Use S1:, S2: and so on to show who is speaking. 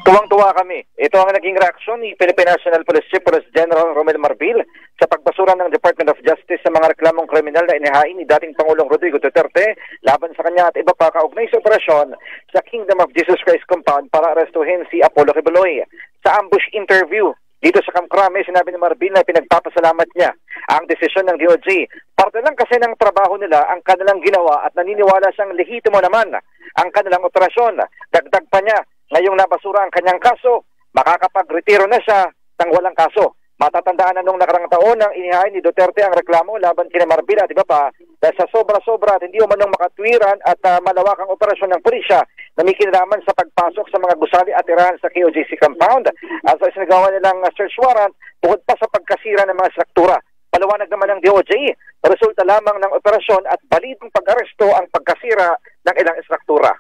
S1: Tuwang-tuwa kami. Ito ang naging reaksyon ni Philippine National Police Chief Police General Romel Marbil sa pagbasura ng Department of Justice sa mga reklamong kriminal na inihain ni dating Pangulong Rodrigo Duterte laban sa kanya at iba pa kaugnay sa operasyon sa Kingdom of Jesus Christ compound para arestuhin si Apollo Quiboloy. Sa ambush interview dito sa Camp Crame, sinabi ni Marbil na pinagpapasalamat niya ang desisyon ng DOJ. Parte lang kasi ng trabaho nila ang kanilang ginawa at naniniwala siyang lehitimo naman ang kanilang operasyon. Dagdag pa niya, ngayong nabasura ang kanyang kaso, makakapag-retiro na siya ng walang kaso. Matatandaan na nung nakarang taon nang inihain ni Duterte ang reklamo laban kina Marbil at iba pa dahil sa sobra-sobra at hindi umanong makatwiran at malawakang operasyon ng pulisya na may kinalaman sa pagpasok sa mga gusali at tirahan sa KOJC compound. At sa isinagawa nilang search warrant, bukod pa sa pagkasira ng mga struktura. Paliwanag naman ng DOJ, resulta lamang ng operasyon at balidong pag-aresto ang pagkasira ng ilang struktura.